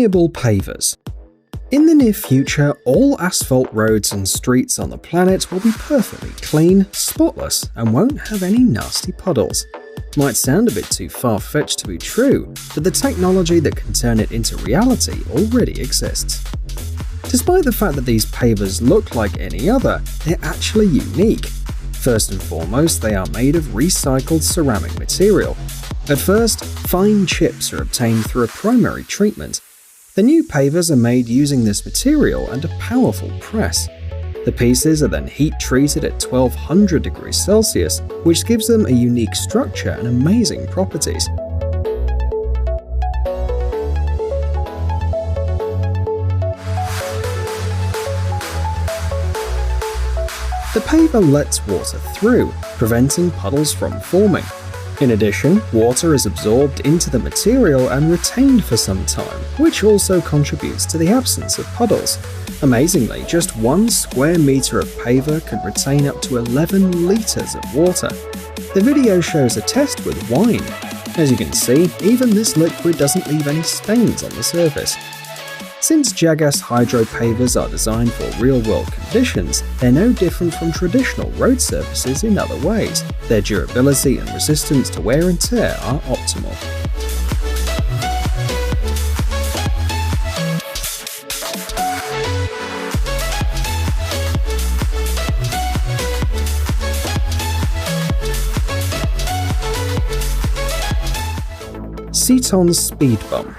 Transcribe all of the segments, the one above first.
Permeable pavers. In the near future, all asphalt roads and streets on the planet will be perfectly clean, spotless, and won't have any nasty puddles. Might sound a bit too far-fetched to be true, but the technology that can turn it into reality already exists. Despite the fact that these pavers look like any other, they're actually unique. First and foremost, they are made of recycled ceramic material. At first, fine chips are obtained through a primary treatment. The new pavers are made using this material and a powerful press. The pieces are then heat-treated at 1200 degrees Celsius, which gives them a unique structure and amazing properties. The paver lets water through, preventing puddles from forming. In addition, water is absorbed into the material and retained for some time, which also contributes to the absence of puddles. Amazingly, just 1 square meter of paver can retain up to 11 liters of water. The video shows a test with wine. As you can see, even this liquid doesn't leave any stains on the surface. Since Jagas hydro pavers are designed for real-world conditions, they're no different from traditional road surfaces in other ways. Their durability and resistance to wear and tear are optimal. Ceton speed bump.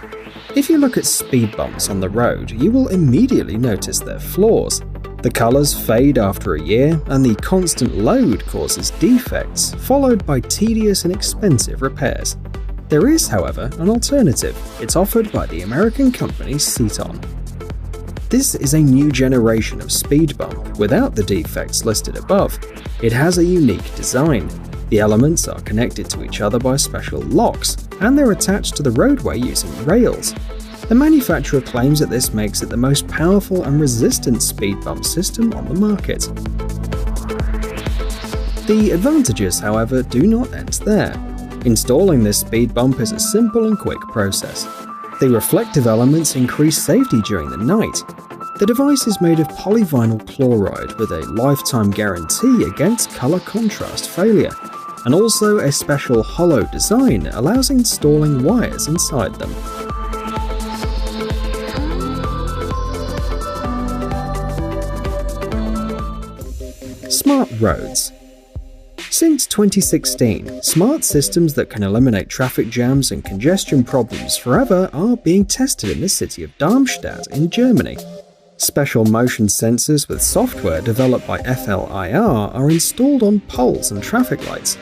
If you look at speed bumps on the road, you will immediately notice their flaws. The colors fade after a year, and the constant load causes defects, followed by tedious and expensive repairs. There is, however, an alternative. It's offered by the American company Ceton. This is a new generation of speed bump without the defects listed above. It has a unique design. The elements are connected to each other by special locks, and they're attached to the roadway using rails. The manufacturer claims that this makes it the most powerful and resistant speed bump system on the market. The advantages, however, do not end there. Installing this speed bump is a simple and quick process. The reflective elements increase safety during the night. The device is made of polyvinyl chloride with a lifetime guarantee against color contrast failure, and also a special hollow design allows installing wires inside them. Smart roads. Since 2016, smart systems that can eliminate traffic jams and congestion problems forever are being tested in the city of Darmstadt in Germany. Special motion sensors with software developed by FLIR are installed on poles and traffic lights.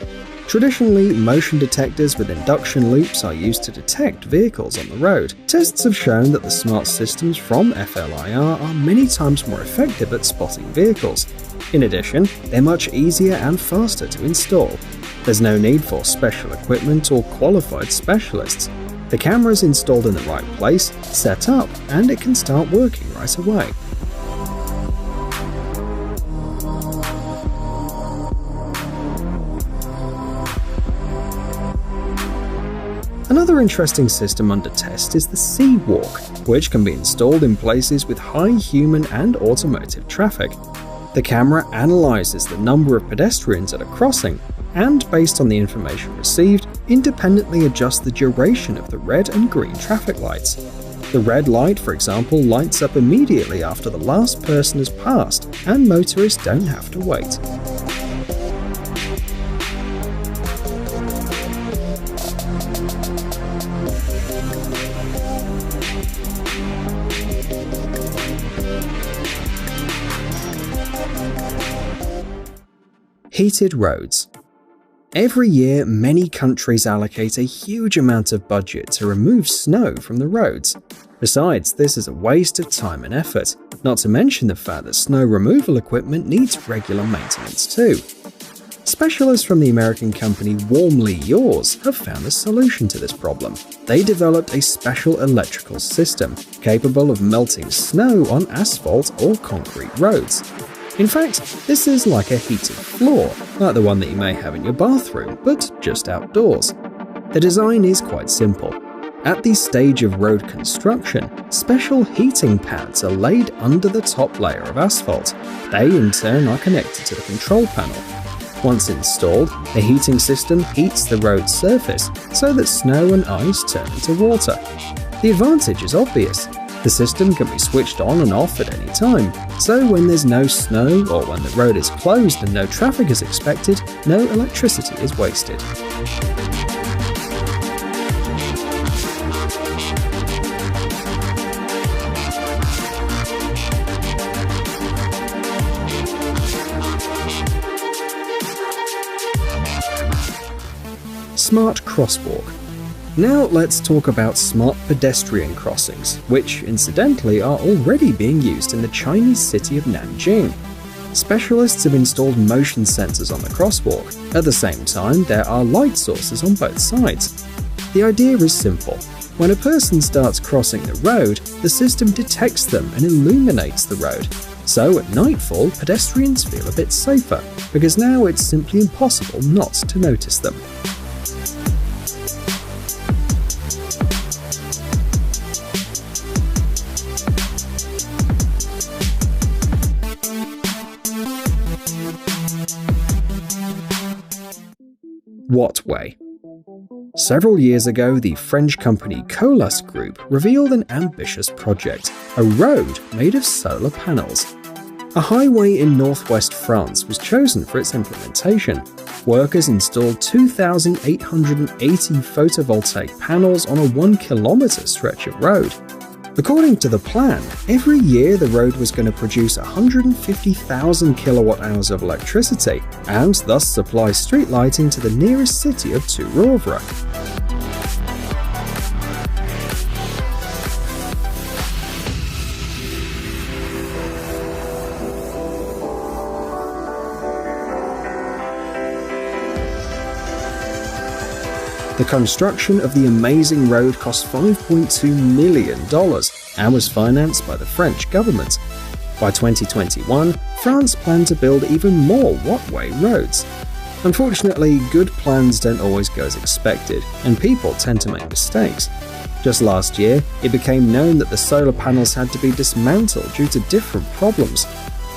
Traditionally, motion detectors with induction loops are used to detect vehicles on the road. Tests have shown that the smart systems from FLIR are many times more effective at spotting vehicles. In addition, they're much easier and faster to install. There's no need for special equipment or qualified specialists. The camera is installed in the right place, set up, and it can start working right away. Another interesting system under test is the Sea Walk, which can be installed in places with high human and automotive traffic. The camera analyzes the number of pedestrians at a crossing, and based on the information received, independently adjusts the duration of the red and green traffic lights. The red light, for example, lights up immediately after the last person has passed, and motorists don't have to wait. Heated roads. Every year, many countries allocate a huge amount of budget to remove snow from the roads. Besides, this is a waste of time and effort, not to mention the fact that snow removal equipment needs regular maintenance too. Specialists from the American company Warmly Yours have found a solution to this problem. They developed a special electrical system capable of melting snow on asphalt or concrete roads. In fact, this is like a heated floor, like the one that you may have in your bathroom, but just outdoors. The design is quite simple. At the stage of road construction, special heating pads are laid under the top layer of asphalt. They in turn are connected to the control panel. Once installed, the heating system heats the road surface so that snow and ice turn into water. The advantage is obvious. The system can be switched on and off at any time, so when there's no snow or when the road is closed and no traffic is expected, no electricity is wasted. Smart crosswalk. Now let's talk about smart pedestrian crossings, which incidentally are already being used in the Chinese city of Nanjing. Specialists have installed motion sensors on the crosswalk. At the same time, there are light sources on both sides. The idea is simple. When a person starts crossing the road, the system detects them and illuminates the road. So at nightfall, pedestrians feel a bit safer, because now it's simply impossible not to notice them. Wattway. Several years ago, the French company Colas Group revealed an ambitious project, a road made of solar panels. A highway in northwest France was chosen for its implementation. Workers installed 2,880 photovoltaic panels on a 1-kilometer stretch of road. According to the plan, every year the road was going to produce 150,000 kilowatt-hours of electricity and thus supply street lighting to the nearest city of Tourovre. The construction of the amazing road cost $5.2 million and was financed by the French government. By 2021, France planned to build even more Wattway roads. Unfortunately, good plans don't always go as expected, and people tend to make mistakes. Just last year, it became known that the solar panels had to be dismantled due to different problems.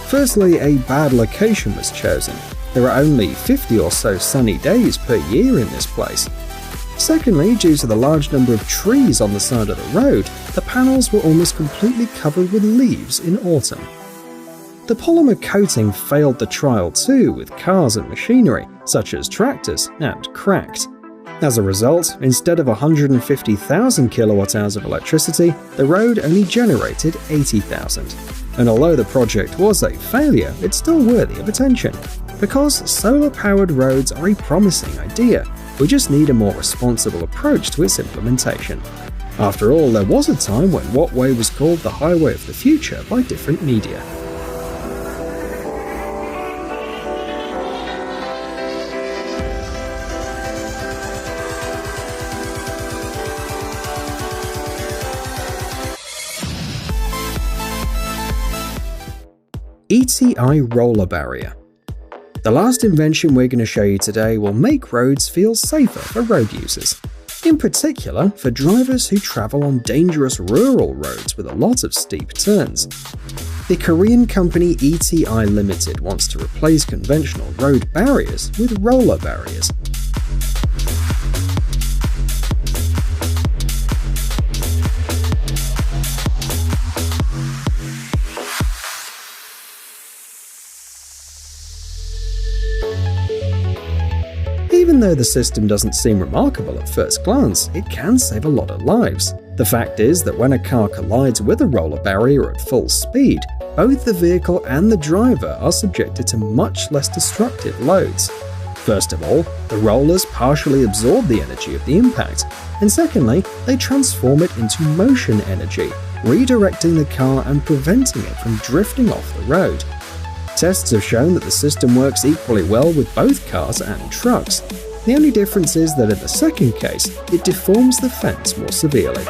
Firstly, a bad location was chosen. There are only 50 or so sunny days per year in this place. Secondly, due to the large number of trees on the side of the road, the panels were almost completely covered with leaves in autumn. The polymer coating failed the trial too, with cars and machinery, such as tractors, and cracked. As a result, instead of 150,000 kilowatt-hours of electricity, the road only generated 80,000. And although the project was a failure, it's still worthy of attention. Because solar-powered roads are a promising idea, we just need a more responsible approach to its implementation. After all, there was a time when Wattway was called the highway of the future by different media. ETI roller barrier. The last invention we're going to show you today will make roads feel safer for road users. In particular, for drivers who travel on dangerous rural roads with a lot of steep turns. The Korean company ETI Limited wants to replace conventional road barriers with roller barriers. Even though the system doesn't seem remarkable at first glance, it can save a lot of lives. The fact is that when a car collides with a roller barrier at full speed, both the vehicle and the driver are subjected to much less destructive loads. First of all, the rollers partially absorb the energy of the impact, and secondly, they transform it into motion energy, redirecting the car and preventing it from drifting off the road. Tests have shown that the system works equally well with both cars and trucks. The only difference is that in the second case, it deforms the fence more severely.